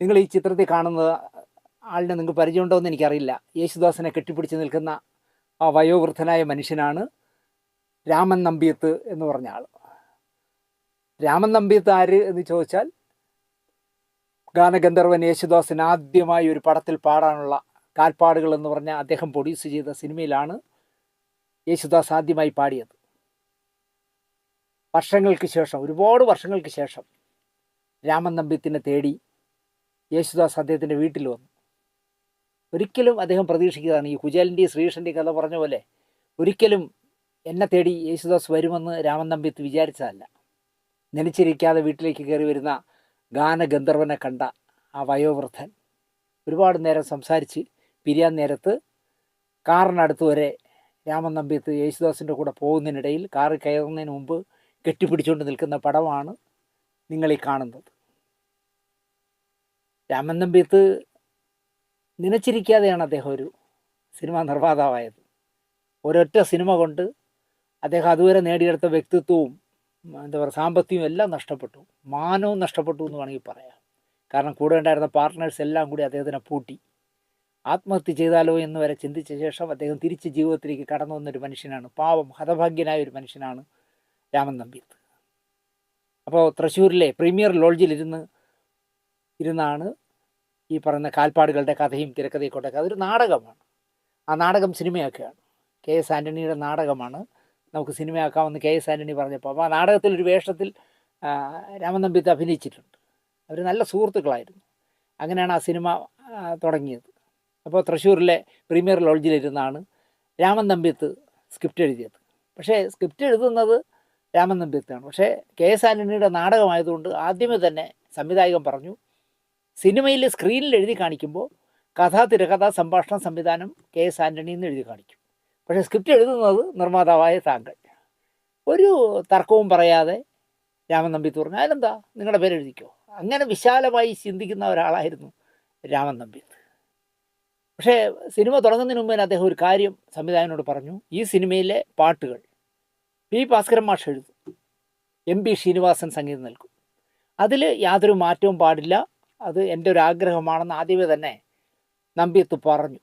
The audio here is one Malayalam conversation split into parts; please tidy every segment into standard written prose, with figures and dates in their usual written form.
നിങ്ങൾ ഈ ചിത്രത്തിൽ കാണുന്നത് ആളിനെ നിങ്ങൾക്ക് പരിചയമുണ്ടോ എന്ന് എനിക്കറിയില്ല. യേശുദാസിനെ കെട്ടിപ്പിടിച്ച് നിൽക്കുന്ന ആ വയോവൃദ്ധനായ മനുഷ്യനാണ് രാമൻ നമ്പിയത്ത് എന്ന് പറഞ്ഞ ആൾ. രാമൻ നമ്പിയത്ത് ആര് എന്ന് ചോദിച്ചാൽ, ഗാനഗന്ധർവൻ യേശുദാസിന് ആദ്യമായി ഒരു പടത്തിൽ പാടാനുള്ള കാൽപ്പാടുകൾ എന്ന് പറഞ്ഞ അദ്ദേഹം പ്രൊഡ്യൂസ് ചെയ്ത സിനിമയിലാണ് യേശുദാസ് ആദ്യമായി പാടിയത്. വർഷങ്ങൾക്ക് ശേഷം, ഒരുപാട് വർഷങ്ങൾക്ക് ശേഷം രാമൻ നമ്പ്യത്തിനെ തേടി യേശുദാസ് അദ്ദേഹത്തിൻ്റെ വീട്ടിൽ വന്നു. ഒരിക്കലും അദ്ദേഹം പ്രതീക്ഷിക്കുകയാണ്, ഈ കുചേലിൻ്റെയും ശ്രീകൃഷ്ണൻ്റെയും കഥ പറഞ്ഞ പോലെ ഒരിക്കലും എന്നെ തേടി യേശുദാസ് വരുമെന്ന് രാമൻ നമ്പ്യത്ത് വിചാരിച്ചതല്ല. നനച്ചിരിക്കാതെ വീട്ടിലേക്ക് കയറി വരുന്ന ഗാനഗന്ധർവനെ കണ്ട ആ വയോവൃദ്ധൻ ഒരുപാട് നേരം സംസാരിച്ച് പിരിയാൻ നേരത്ത് കാറിനടുത്ത് വരെ രാമൻ നമ്പ്യത്ത് യേശുദാസിൻ്റെ കൂടെ പോകുന്നതിനിടയിൽ കാറിൽ കയറുന്നതിന് മുമ്പ് കെട്ടിപ്പിടിച്ചുകൊണ്ട് നിൽക്കുന്ന പടമാണ് നിങ്ങളീ കാണുന്നത്. രാമൻ നമ്പ്യത്ത് നനച്ചിരിക്കാതെയാണ് അദ്ദേഹം ഒരു സിനിമാ നിർമ്മാതാവായത്. ഒരൊറ്റ സിനിമ കൊണ്ട് അദ്ദേഹം അതുവരെ നേടിയെടുത്ത വ്യക്തിത്വവും എന്താ പറയുക സാമ്പത്തികവും എല്ലാം നഷ്ടപ്പെട്ടു, മാനവും നഷ്ടപ്പെട്ടു എന്ന് വേണമെങ്കിൽ പറയാം. കാരണം കൂടെ ഉണ്ടായിരുന്ന പാർട്ട്നേഴ്സ് എല്ലാം കൂടി അദ്ദേഹത്തിനെ പൂട്ടി. ആത്മഹത്യ ചെയ്താലോ എന്ന് വരെ ചിന്തിച്ച ശേഷം അദ്ദേഹം തിരിച്ച് ജീവിതത്തിലേക്ക് കടന്നു വന്നൊരു മനുഷ്യനാണ്. പാവം ഹതഭാഗ്യനായ ഒരു മനുഷ്യനാണ് രാമൻ നമ്പ്യത്ത്. അപ്പോൾ തൃശ്ശൂരിലെ പ്രീമിയർ ലോഡ്ജിൽ ഇരുന്നാണ് ഈ പറയുന്ന കാൽപ്പാടുകളുടെ കഥയും തിരക്കഥയും കൊണ്ടൊക്കെ. അതൊരു നാടകമാണ്. ആ നാടകം സിനിമയാക്കുകയാണ്. KS ആൻ്റണിയുടെ നാടകമാണ്, നമുക്ക് സിനിമയാക്കാമെന്ന് KS ആൻ്റണി പറഞ്ഞപ്പോൾ. അപ്പോൾ ആ നാടകത്തിലൊരു വേഷത്തിൽ രാമൻ നമ്പ്യത്ത് അഭിനയിച്ചിട്ടുണ്ട്. അവർ നല്ല സുഹൃത്തുക്കളായിരുന്നു. അങ്ങനെയാണ് ആ സിനിമ തുടങ്ങിയത്. അപ്പോൾ തൃശ്ശൂരിലെ പ്രീമിയർ ലോഡ്ജിലിരുന്നാണ് രാമൻ നമ്പ്യത്ത് സ്ക്രിപ്റ്റ് എഴുതിയത്. പക്ഷേ സ്ക്രിപ്റ്റ് എഴുതുന്നത് രാമൻ നമ്പ്യത്താണ്. പക്ഷേ KS ആൻ്റണിയുടെ നാടകമായതുകൊണ്ട് ആദ്യമേ തന്നെ സംവിധായകൻ പറഞ്ഞു, സിനിമയിൽ സ്ക്രീനിൽ എഴുതി കാണിക്കുമ്പോൾ കഥ, തിരക്കഥ, സംഭാഷണം, സംവിധാനം KS ആൻ്റണി എന്ന് എഴുതി കാണിക്കും. പക്ഷേ സ്ക്രിപ്റ്റ് എഴുതുന്നത് നിർമ്മാതാവായ താങ്കൾ. ഒരു തർക്കവും പറയാതെ രാമൻ നമ്പ്യത്ത് പറഞ്ഞു, അതിലെന്താ നിങ്ങളുടെ പേര് എഴുതിക്കോ. അങ്ങനെ വിശാലമായി ചിന്തിക്കുന്ന ഒരാളായിരുന്നു രാമൻ നമ്പ്യത്ത്. പക്ഷേ സിനിമ തുടങ്ങുന്നതിന് മുമ്പ് തന്നെ അദ്ദേഹം ഒരു കാര്യം സംവിധായകനോട് പറഞ്ഞു, ഈ സിനിമയിലെ പാട്ടുകൾ P. ഭാസ്കരൻ മാഷ് എഴുതും, MB ശ്രീനിവാസൻ സംഗീതം നൽകും, അതിൽ യാതൊരു മാറ്റവും പാടില്ല, അത് എൻ്റെ ഒരു ആഗ്രഹമാണെന്ന് ആദ്യമേ തന്നെ നമ്പ്യത്ത് പറഞ്ഞു.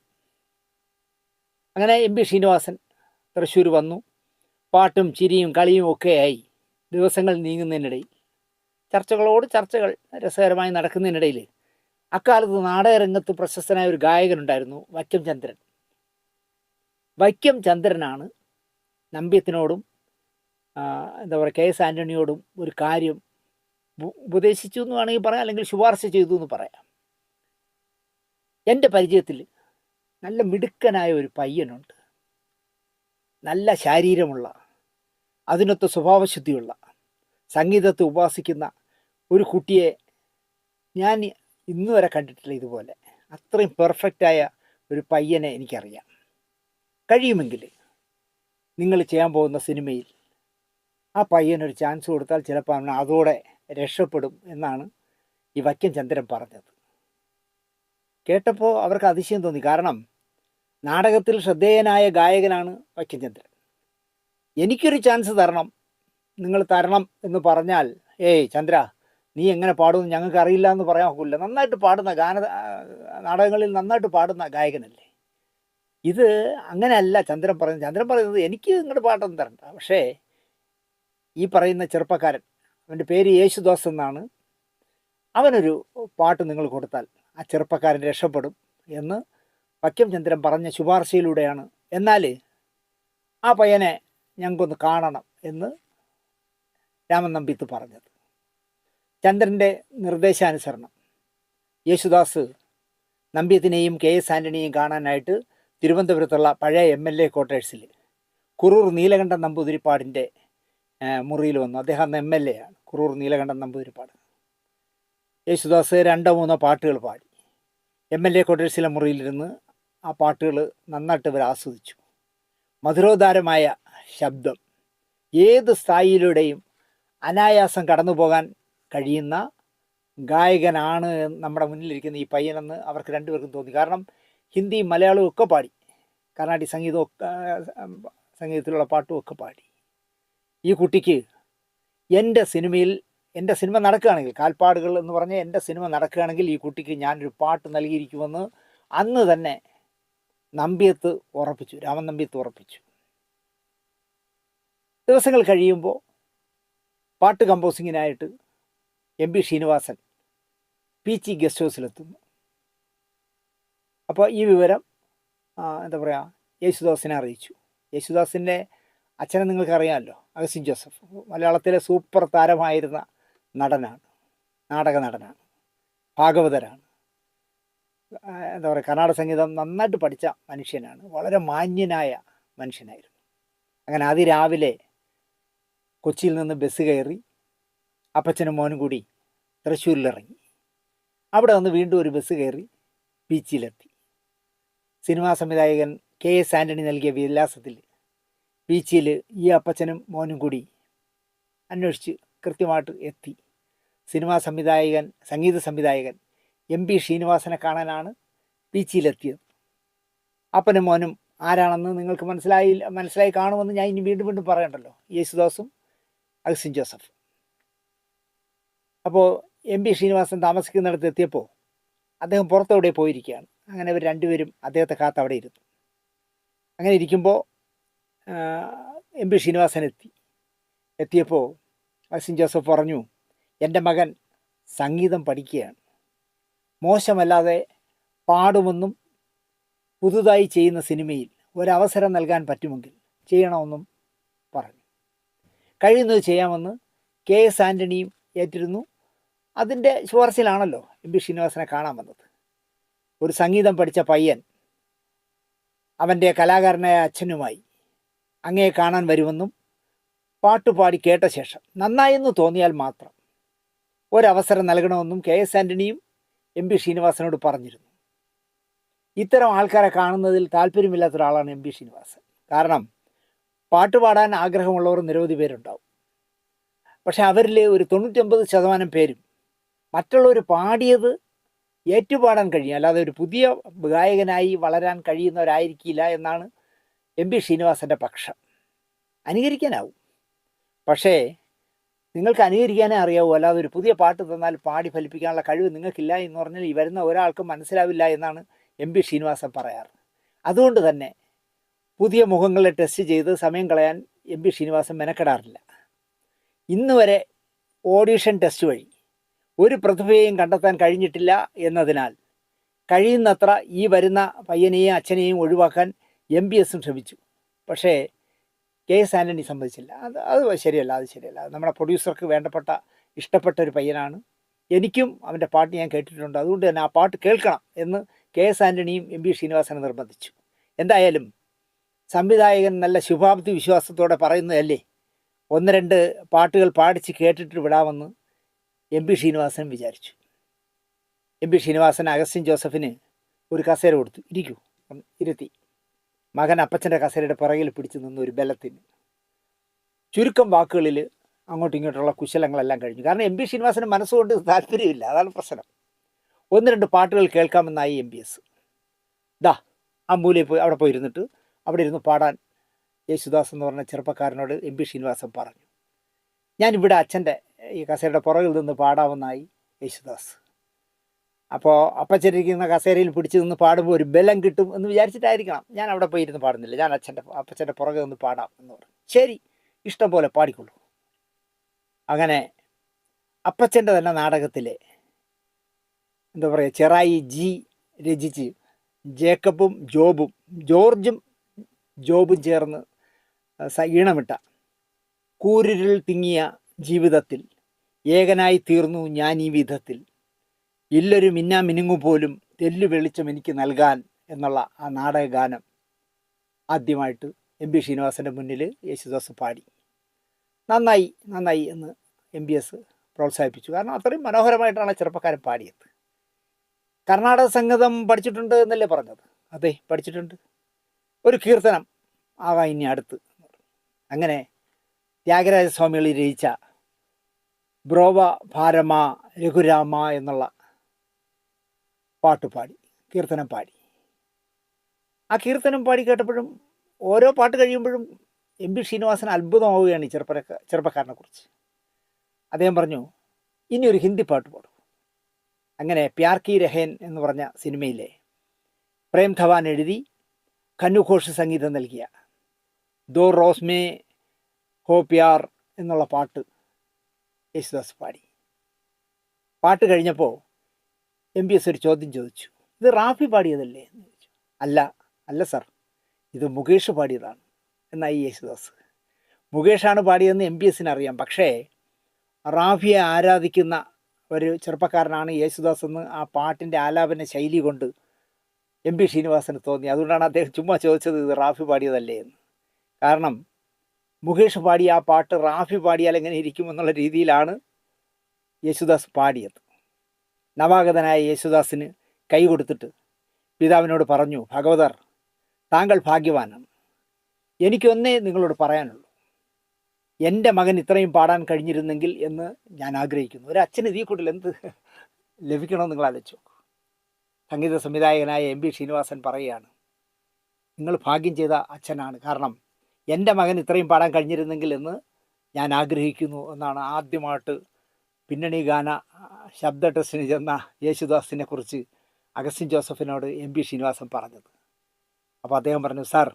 അങ്ങനെ MB ശ്രീനിവാസൻ തൃശ്ശൂർ വന്നു. പാട്ടും ചിരിയും കളിയും ഒക്കെയായി ദിവസങ്ങൾ നീങ്ങുന്നതിനിടയിൽ, ചർച്ചകളോട് ചർച്ചകൾ രസകരമായി നടക്കുന്നതിനിടയിൽ, അക്കാലത്ത് നാടകരംഗത്ത് പ്രശസ്തനായ ഒരു ഗായകനുണ്ടായിരുന്നു, വൈക്കം ചന്ദ്രൻ. വൈക്കം ചന്ദ്രനാണ് നമ്പ്യത്തിനോടും എന്താ പറയുക KS ആൻ്റണിയോടും ഒരു കാര്യം ഉപദേശിച്ചു എന്ന് വേണമെങ്കിൽ പറയാം, അല്ലെങ്കിൽ ശുപാർശ ചെയ്തു എന്ന് പറയാം. എൻ്റെ പരിചയത്തിൽ നല്ല മിടുക്കനായ ഒരു പയ്യനുണ്ട്, നല്ല ശാരീരമുള്ള, അതിനൊത്ത സ്വഭാവശുദ്ധിയുള്ള, സംഗീതത്തെ ഉപാസിക്കുന്ന ഒരു കുട്ടിയെ ഞാൻ ഇന്ന് വരെ കണ്ടിട്ടില്ല ഇതുപോലെ. അത്രയും പെർഫെക്റ്റായ ഒരു പയ്യനെ എനിക്കറിയാം. കഴിയുമെങ്കിൽ നിങ്ങൾ ചെയ്യാൻ പോകുന്ന സിനിമയിൽ ആ പയ്യനൊരു ചാൻസ് കൊടുത്താൽ ചിലപ്പോൾ അവൻ അതോടെ രക്ഷപ്പെടും എന്നാണ് ഈ വൈക്കം ചന്ദ്രൻ പറഞ്ഞത്. കേട്ടപ്പോൾ അവർക്ക് അതിശയം തോന്നി. കാരണം നാടകത്തിൽ ശ്രദ്ധേയനായ ഗായകനാണ് വൈക്കം ചന്ദ്രൻ. എനിക്കൊരു ചാൻസ് തരണം, നിങ്ങൾ തരണം എന്ന് പറഞ്ഞാൽ, ഏയ് ചന്ദ്ര നീ എങ്ങനെ പാടുമെന്ന് ഞങ്ങൾക്ക് അറിയില്ല എന്ന് പറയാൻ ഒക്കില്ല. നന്നായിട്ട് പാടുന്ന നാടകങ്ങളിൽ നന്നായിട്ട് പാടുന്ന ഗായകനല്ലേ. ഇത് അങ്ങനെയല്ല ചന്ദ്രൻ പറയുന്നത്. ചന്ദ്രൻ പറയുന്നത് എനിക്ക് നിങ്ങളുടെ പാട്ടൊന്നും തരണ്ട, പക്ഷേ ഈ പറയുന്ന ചെറുപ്പക്കാരൻ, അവൻ്റെ പേര് യേശുദാസ് എന്നാണ്, അവനൊരു പാട്ട് നിങ്ങൾ കൊടുത്താൽ ആ ചെറുപ്പക്കാരൻ രക്ഷപ്പെടും എന്ന് വൈക്കം ചന്ദ്രൻ പറഞ്ഞ ശുപാർശയിലൂടെയാണ്. എന്നാൽ ആ പയ്യനെ ഞങ്ങൾക്കൊന്ന് കാണണം എന്ന് രാമൻ നമ്പ്യത്ത് പറഞ്ഞത്. ചന്ദ്രൻ്റെ നിർദ്ദേശാനുസരണം യേശുദാസ് നമ്പ്യത്തിനെയും KS ആൻ്റണിയെയും കാണാനായിട്ട് തിരുവനന്തപുരത്തുള്ള പഴയ MLA ക്വാർട്ടേഴ്സിൽ കുറൂർ നീലകണ്ഠൻ നമ്പൂതിരിപ്പാടിൻ്റെ മുറിയിൽ വന്നു. അദ്ദേഹം അന്ന് MLA ആണ്, കുറൂർ നീലകണ്ഠൻ നമ്പൂതിരിപ്പാട്. യേശുദാസ് 2-3 പാട്ടുകൾ പാടി. MLA ക്വാർട്ടേഴ്സിലെ മുറിയിലിരുന്ന് ആ പാട്ടുകൾ നന്നായിട്ട് ഇവർ ആസ്വദിച്ചു. മധുരോദാരമായ ശബ്ദം, ഏത് സ്ഥായിലൂടെയും അനായാസം കടന്നു പോകാൻ കഴിയുന്ന ഗായകനാണ് നമ്മുടെ മുന്നിലിരിക്കുന്ന ഈ പയ്യനെന്ന് അവർക്ക് രണ്ടുപേർക്കും തോന്നി. കാരണം ഹിന്ദിയും മലയാളവും ഒക്കെ പാടി, കർണാടിക് സംഗീതത്തിലുള്ള പാട്ടും ഒക്കെ പാടി. ഈ കുട്ടിക്ക് എൻ്റെ സിനിമയിൽ എൻ്റെ സിനിമ നടക്കുകയാണെങ്കിൽ, കാൽപ്പാടുകൾ എന്ന് പറഞ്ഞ എൻ്റെ സിനിമ നടക്കുകയാണെങ്കിൽ ഈ കുട്ടിക്ക് ഞാനൊരു പാട്ട് നൽകിയിരിക്കുമെന്ന് അന്ന് തന്നെ നമ്പ്യത്ത് ഉറപ്പിച്ചു, രാമൻ നമ്പ്യത്ത് ഉറപ്പിച്ചു. ദിവസങ്ങൾ കഴിയുമ്പോൾ പാട്ട് കമ്പോസിങ്ങിനായിട്ട് M P Srinivasan Peechi guest ഹൗസിലെത്തുന്നു. അപ്പോൾ ഈ വിവരം എന്താ പറയുക, യേശുദാസിനെ അറിയിച്ചു. യേശുദാസിൻ്റെ അച്ഛനെ നിങ്ങൾക്കറിയാമല്ലോ, അഗസ്റ്റിൻ ജോസഫ്. മലയാളത്തിലെ സൂപ്പർ താരമായിരുന്ന നടനാണ്, നാടക നടനാണ്, ഭാഗവതരാണ്. എന്താ പറയുക, കർണാടക സംഗീതം നന്നായിട്ട് പഠിച്ച മനുഷ്യനാണ്, വളരെ മാന്യനായ മനുഷ്യനായിരുന്നു. അങ്ങനെ അതിരാവിലെ കൊച്ചിയിൽ നിന്ന് ബസ് കയറി അപ്പച്ചനും മോനും കൂടി തൃശ്ശൂരിലിറങ്ങി. അവിടെ നിന്ന് വീണ്ടും ഒരു ബസ് കയറി ബീച്ചിലെത്തി. സിനിമാ സംവിധായകൻ KS ആൻ്റണി നൽകിയ വിലാസത്തിൽ ബീച്ചിൽ ഈ അപ്പച്ചനും മോനും കൂടി അന്വേഷിച്ച് കൃത്യമായിട്ട് എത്തി. സിനിമാ സംവിധായകൻ, സംഗീത സംവിധായകൻ MP ശ്രീനിവാസനെ കാണാനാണ് ബീച്ചിലെത്തിയത്. അപ്പനും മോനും ആരാണെന്ന് നിങ്ങൾക്ക് മനസ്സിലായി കാണുമെന്ന് ഞാൻ ഇനി വീണ്ടും വീണ്ടും പറയണ്ടല്ലോ, യേശുദാസും അഗസ്റ്റിൻ ജോസഫ്. അപ്പോൾ MP ശ്രീനിവാസൻ താമസിക്കുന്നിടത്ത് എത്തിയപ്പോൾ അദ്ദേഹം പുറത്തെവിടെ പോയിരിക്കുകയാണ്. അങ്ങനെ ഇവർ രണ്ടുപേരും അദ്ദേഹത്തെ കാത്ത് അവിടെ ഇരുന്നു. അങ്ങനെ ഇരിക്കുമ്പോൾ MP ശ്രീനിവാസൻ എത്തിയപ്പോൾ അഗസ്റ്റിൻ ജോസഫ് പറഞ്ഞു, എൻ്റെ മകൻ സംഗീതം പഠിക്കുകയാണ്, മോശമല്ലാതെ പാടുമെന്നും പുതുതായി ചെയ്യുന്ന സിനിമയിൽ ഒരവസരം നൽകാൻ പറ്റുമെങ്കിൽ ചെയ്യണമെന്നും പറഞ്ഞു. കഴിയുന്നത് ചെയ്യാമെന്ന് KS ആൻ്റണിയും ഏറ്റിരുന്നു. അതിൻ്റെ ശുപാർശയിലാണല്ലോ MP ശ്രീനിവാസനെ കാണാൻ വന്നത്. ഒരു സംഗീതം പഠിച്ച പയ്യൻ അവൻ്റെ കലാകാരനായ അച്ഛനുമായി അങ്ങയെ കാണാൻ വരുമെന്നും പാട്ടുപാടി കേട്ട ശേഷം നന്നായെന്ന് തോന്നിയാൽ മാത്രം ഒരവസരം നൽകണമെന്നും KS ആൻ്റണിയും MP ശ്രീനിവാസനോട് പറഞ്ഞിരുന്നു. ഇത്തരം ആൾക്കാരെ കാണുന്നതിൽ താല്പര്യമില്ലാത്ത ഒരാളാണ് MP ശ്രീനിവാസൻ. കാരണം പാട്ടുപാടാൻ ആഗ്രഹമുള്ളവർ നിരവധി പേരുണ്ടാവും. പക്ഷെ അവരിൽ ഒരു 99% പേരും മറ്റുള്ളവർ പാടിയത് ഏറ്റുപാടാൻ കഴിയും, അല്ലാതെ ഒരു പുതിയ ഗായകനായി വളരാൻ കഴിയുന്നവരായിരിക്കില്ല എന്നാണ് MP ശ്രീനിവാസൻ്റെ പക്ഷം. അനുകരിക്കാനാവും, പക്ഷേ നിങ്ങൾക്ക് അനുകരിക്കാനേ അറിയാവൂ, അല്ലാതെ ഒരു പുതിയ പാട്ട് തന്നാൽ പാടി ഫലിപ്പിക്കാനുള്ള കഴിവ് നിങ്ങൾക്കില്ല എന്ന് പറഞ്ഞാൽ ഈ വരുന്ന ഒരാൾക്കും മനസ്സിലാവില്ല എന്നാണ് MP ശ്രീനിവാസൻ പറയാറ്. അതുകൊണ്ട് തന്നെ പുതിയ മുഖങ്ങളെ ടെസ്റ്റ് ചെയ്ത് സമയം കളയാൻ MP ശ്രീനിവാസൻ മെനക്കെടാറില്ല. ഇന്ന് വരെ ഓഡീഷൻ ടെസ്റ്റ് വഴി ഒരു പ്രതിഭയെയും കണ്ടെത്താൻ കഴിഞ്ഞിട്ടില്ല എന്നതിനാൽ കഴിയുന്നത്ര ഈ വരുന്ന പയ്യനെയും അച്ഛനെയും ഒഴിവാക്കാൻ MBSും ശ്രമിച്ചു. പക്ഷേ KS ആൻ്റണി സമ്മതിച്ചില്ല. അത് ശരിയല്ല. നമ്മുടെ പ്രൊഡ്യൂസർക്ക് ഇഷ്ടപ്പെട്ട ഒരു പയ്യനാണ്, എനിക്കും അവൻ്റെ പാട്ട് ഞാൻ കേട്ടിട്ടുണ്ട്, അതുകൊണ്ട് തന്നെ ആ പാട്ട് കേൾക്കണം എന്ന് KS ആൻ്റണിയും MP ശ്രീനിവാസനെ നിർബന്ധിച്ചു. എന്തായാലും സംവിധായകൻ നല്ല ശുഭാപ്തി വിശ്വാസത്തോടെ പറയുന്നതല്ലേ, 1-2 പാട്ടുകൾ പാടിച്ച് കേട്ടിട്ട് വിടാമെന്ന് MP ശ്രീനിവാസൻ വിചാരിച്ചു. MP ശ്രീനിവാസൻ അഗസ്റ്റിൻ ജോസഫിന് ഒരു കസേര കൊടുത്തു, ഇരിക്കൂ, ഇരുത്തി. മകൻ അപ്പച്ചൻ്റെ കസേരയുടെ പിറകിൽ പിടിച്ചു നിന്ന് ഒരു ബലത്തിന്. ചുരുക്കം വാക്കുകളിൽ അങ്ങോട്ടും ഇങ്ങോട്ടുള്ള കുശലങ്ങളെല്ലാം കഴിഞ്ഞു. കാരണം MP ശ്രീനിവാസന് മനസ്സുകൊണ്ട് താല്പര്യമില്ല, അതാണ് പ്രശ്നം. 1-2 പാട്ടുകൾ കേൾക്കാമെന്നായി MBS. ആ മൂലയിൽ പോയി അവിടെ പോയിരുന്നിട്ട് അവിടെ ഇരുന്ന് പാടാൻ യേശുദാസ് എന്ന് പറഞ്ഞ ചെറുപ്പക്കാരനോട് MP ശ്രീനിവാസൻ പറഞ്ഞു. ഞാനിവിടെ അച്ഛൻ്റെ ഈ കസേരയുടെ പുറകിൽ നിന്ന് പാടാമെന്നായി യേശുദാസ്. അപ്പോൾ അപ്പച്ചനിരിക്കുന്ന കസേരയിൽ പിടിച്ച് നിന്ന് പാടുമ്പോൾ ഒരു ബലം കിട്ടും എന്ന് വിചാരിച്ചിട്ടായിരിക്കണം ഞാൻ അവിടെ പോയി ഇരുന്ന് പാടുന്നില്ല, ഞാൻ അപ്പച്ചൻ്റെ പുറകെ നിന്ന് പാടാം എന്ന് പറഞ്ഞു. ശരി, ഇഷ്ടം പോലെ പാടിക്കൊള്ളൂ. അങ്ങനെ അപ്പച്ചൻ്റെ തന്നെ നാടകത്തിലെ എന്താ പറയുക, ചെറായി G രചിച്ച് ജേക്കബും ജോർജും ജോബും ചേർന്ന് ഈണമിട്ട കൂരിരുൾ തിങ്ങിയ ജീവിതത്തിൽ ഏകനായി തീർന്നു ഞാൻ ഈ വിധത്തിൽ, ഇല്ലൊരു മിന്നുങ്ങു പോലും തെല്ലു വെളിച്ചം എനിക്ക് നൽകാൻ എന്നുള്ള ആ നാടകഗാനം ആദ്യമായിട്ട് MP ശ്രീനിവാസൻ്റെ മുന്നിൽ യേശുദാസ് പാടി. നന്നായി എന്ന് MBS പ്രോത്സാഹിപ്പിച്ചു. കാരണം അത്രയും മനോഹരമായിട്ടാണ് ചെറുപ്പക്കാരൻ പാടിയത്. കർണാടക സംഗീതം പഠിച്ചിട്ടുണ്ട് എന്നല്ലേ പറഞ്ഞത്? അതെ, പഠിച്ചിട്ടുണ്ട്. ഒരു കീർത്തനം ആകാം ഇനി അടുത്ത്. അങ്ങനെ ത്യാഗരാജസ്വാമികൾ രചിച്ച ബ്രോവ ഭാരമ രഘുരാമ എന്നുള്ള പാട്ടുപാടി, കീർത്തനം പാടി. ആ കീർത്തനം പാടി കേട്ടപ്പോഴും ഓരോ പാട്ട് കഴിയുമ്പോഴും MP ശ്രീനിവാസൻ അത്ഭുതമാവുകയാണ് ഈ ചെറുപ്പക്കാരനെ കുറിച്ച്. അദ്ദേഹം പറഞ്ഞു, ഇനി ഒരു ഹിന്ദി പാട്ട് പാടും. അങ്ങനെ പ്യാർ കി രഹൻ എന്ന് പറഞ്ഞ സിനിമയിലെ പ്രേം ധവാൻ എഴുതി കന്നു ഘോഷ് സംഗീതം നൽകിയ ദോ റോസ് മേ ഹോ പ്യാർ എന്നുള്ള പാട്ട് യേശുദാസ് പാടി. പാട്ട് കഴിഞ്ഞപ്പോൾ MBS ഒരു ചോദ്യം ചോദിച്ചു, ഇത് റാഫി പാടിയതല്ലേ എന്ന് ചോദിച്ചു. അല്ല സർ, ഇത് മുകേഷ് പാടിയതാണ് എന്നായി യേശുദാസ്. മുകേഷാണ് പാടിയതെന്ന് MBSന് അറിയാം. പക്ഷേ റാഫിയെ ആരാധിക്കുന്ന ഒരു ചെറുപ്പക്കാരനാണ് യേശുദാസ് എന്ന് ആ പാട്ടിൻ്റെ ആലാപന ശൈലി കൊണ്ട് MB ശ്രീനിവാസന് തോന്നി. അതുകൊണ്ടാണ് അദ്ദേഹം ചുമ്മാ ചോദിച്ചത് ഇത് റാഫി പാടിയതല്ലേ എന്ന്. കാരണം മുകേഷ് പാടിയ ആ പാട്ട് റാഫി പാടിയാൽ എങ്ങനെ ഇരിക്കുമെന്നുള്ള രീതിയിലാണ് യേശുദാസ് പാടിയത്. നവാഗതനായ യേശുദാസിന് കൈ കൊടുത്തിട്ട് പിതാവിനോട് പറഞ്ഞു, ഭഗവതർ, താങ്കൾ ഭാഗ്യവാനാണ്. എനിക്കൊന്നേ നിങ്ങളോട് പറയാനുള്ളൂ, എൻ്റെ മകൻ ഇത്രയും പാടാൻ കഴിഞ്ഞിരുന്നെങ്കിൽ എന്ന് ഞാൻ ആഗ്രഹിക്കുന്നു. ഒരു അച്ഛന് ഇതിൽ കൂടുതൽ എന്ത് ലഭിക്കണമെന്ന് നിങ്ങൾ ആലോചിച്ചു നോക്കൂ. സംഗീത സംവിധായകനായ MB ശ്രീനിവാസൻ പറയുകയാണ്, നിങ്ങൾ ഭാഗ്യം ചെയ്ത അച്ഛനാണ്. കാരണം എൻ്റെ മകൻ ഇത്രയും പാടാൻ കഴിഞ്ഞിരുന്നെങ്കിൽ എന്ന് ഞാൻ ആഗ്രഹിക്കുന്നു എന്നാണ് ആദ്യമായിട്ട് പിന്നണി ഗാന ശബ്ദ ടെസ്റ്റിന് ചെന്ന യേശുദാസിനെ കുറിച്ച് അഗസ്റ്റിൻ ജോസഫിനോട് MB ശ്രീനിവാസൻ പറഞ്ഞത്. അപ്പോൾ അദ്ദേഹം പറഞ്ഞു, സാർ,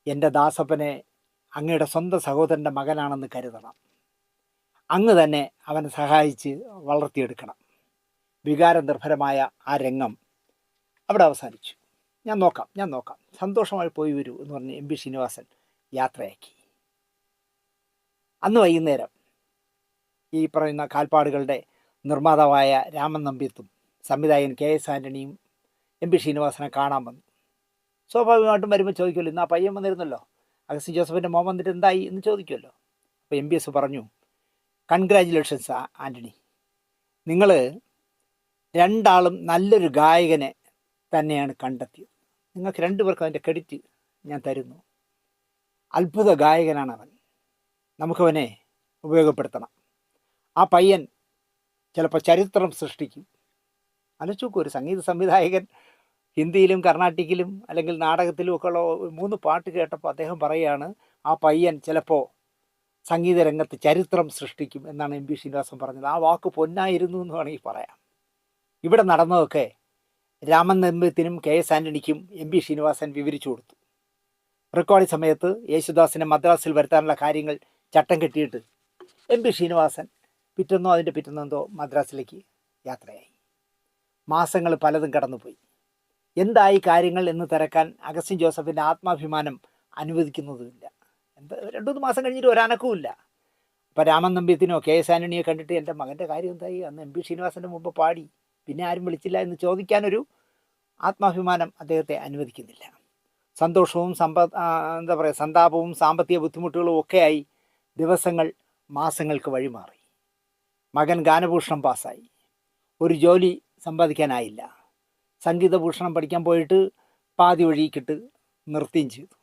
എൻ്റെ ദാസപ്പനെ അങ്ങയുടെ സ്വന്തം സഹോദരൻ്റെ മകനാണെന്ന് കരുതണം. അങ്ങ് തന്നെ അവനെ സഹായിച്ച് വളർത്തിയെടുക്കണം. വികാരനിർഭരമായ ആ രംഗം അവിടെ അവസാനിച്ചു. ഞാൻ നോക്കാം, സന്തോഷമായി പോയി വരൂ എന്ന് പറഞ്ഞ് MB ശ്രീനിവാസൻ യാത്രയാക്കി. അന്ന് വൈകുന്നേരം ഈ പറയുന്ന കാൽപ്പാടുകളുടെ നിർമ്മാതാവായ രാമൻ നമ്പ്യത്തും സംവിധായകൻ KS ആൻ്റണിയും MB ശ്രീനിവാസനെ കാണാൻ വന്നു. സ്വാഭാവികമായിട്ടും വരുമ്പോൾ ചോദിക്കുമല്ലോ, ഇന്ന് ആ പയ്യൻ വന്നിരുന്നല്ലോ, അഗസ്റ്റിൻ ജോസഫിൻ്റെ മോൻ വന്നിട്ട് എന്തായി എന്ന് ചോദിക്കുമല്ലോ. അപ്പോൾ MBS പറഞ്ഞു, കൺഗ്രാജുലേഷൻസ് ആൻ്റണി, നിങ്ങൾ രണ്ടാളും നല്ലൊരു ഗായകനെ തന്നെയാണ് കണ്ടെത്തിയത്. നിങ്ങൾക്ക് രണ്ടുപേർക്കും അതിൻ്റെ ക്രെഡിറ്റ് ഞാൻ തരുന്നു. അത്ഭുത ഗായകനാണ് അവൻ, നമുക്കവനെ ഉപയോഗപ്പെടുത്തണം. ആ പയ്യൻ ചിലപ്പോൾ ചരിത്രം സൃഷ്ടിക്കും. ആലോചിച്ച് ഒരു സംഗീത സംവിധായകൻ ഹിന്ദിയിലും കർണാട്ടിക്കിലും അല്ലെങ്കിൽ നാടകത്തിലും ഒക്കെ ഉള്ള 3 പാട്ട് കേട്ടപ്പോൾ അദ്ദേഹം പറയുകയാണ്, ആ പയ്യൻ ചിലപ്പോൾ സംഗീത രംഗത്ത് ചരിത്രം സൃഷ്ടിക്കും എന്നാണ് MB ശ്രീനിവാസൻ പറഞ്ഞത്. ആ വാക്ക് പൊന്നായിരുന്നു എന്ന് വേണമെങ്കിൽ പറയാം. ഇവിടെ നടന്നതൊക്കെ രാമൻ നമ്പ്യത്തിനും KS ആൻ്റണിക്കും MB ശ്രീനിവാസൻ വിവരിച്ചു കൊടുത്തു. റെക്കോർഡിംഗ് സമയത്ത് യേശുദാസിനെ മദ്രാസിൽ വരുത്താനുള്ള കാര്യങ്ങൾ ചട്ടം കെട്ടിയിട്ട് MB ശ്രീനിവാസൻ അതിൻ്റെ പിറ്റെന്നോ മദ്രാസിലേക്ക് യാത്രയായി. മാസങ്ങൾ പലതും കടന്നുപോയി. എന്തായി കാര്യങ്ങൾ എന്ന് തിരക്കാൻ അഗസ്റ്റിൻ ജോസഫിൻ്റെ ആത്മാഭിമാനം അനുവദിക്കുന്നതുമില്ല. 2-3 മാസം കഴിഞ്ഞിട്ട് ഒരനക്കവുമില്ല. അപ്പോൾ രാമൻ നമ്പ്യത്തിനോ KS ആൻ്റണിയോ കണ്ടിട്ട് എൻ്റെ മകൻ്റെ കാര്യം എന്തായി, അന്ന് MB ശ്രീനിവാസൻ്റെ മുമ്പ് പാടി, പിന്നെ ആരും വിളിച്ചില്ല എന്ന് ചോദിക്കാനൊരു ആത്മാഭിമാനം അദ്ദേഹത്തെ അനുവദിക്കുന്നില്ല. സന്തോഷവും സന്താപവും സാമ്പത്തിക ബുദ്ധിമുട്ടുകളും ഒക്കെയായി ദിവസങ്ങൾ മാസങ്ങൾക്ക് വഴിമാറി. മകൻ ഗാനഭൂഷണം പാസ്സായി, ഒരു ജോലി സമ്പാദിക്കാനായില്ല. സംഗീതഭൂഷണം പഠിക്കാൻ പോയിട്ട് പാതി വഴിക്കിട്ട് നിർത്തുകയും ചെയ്തു.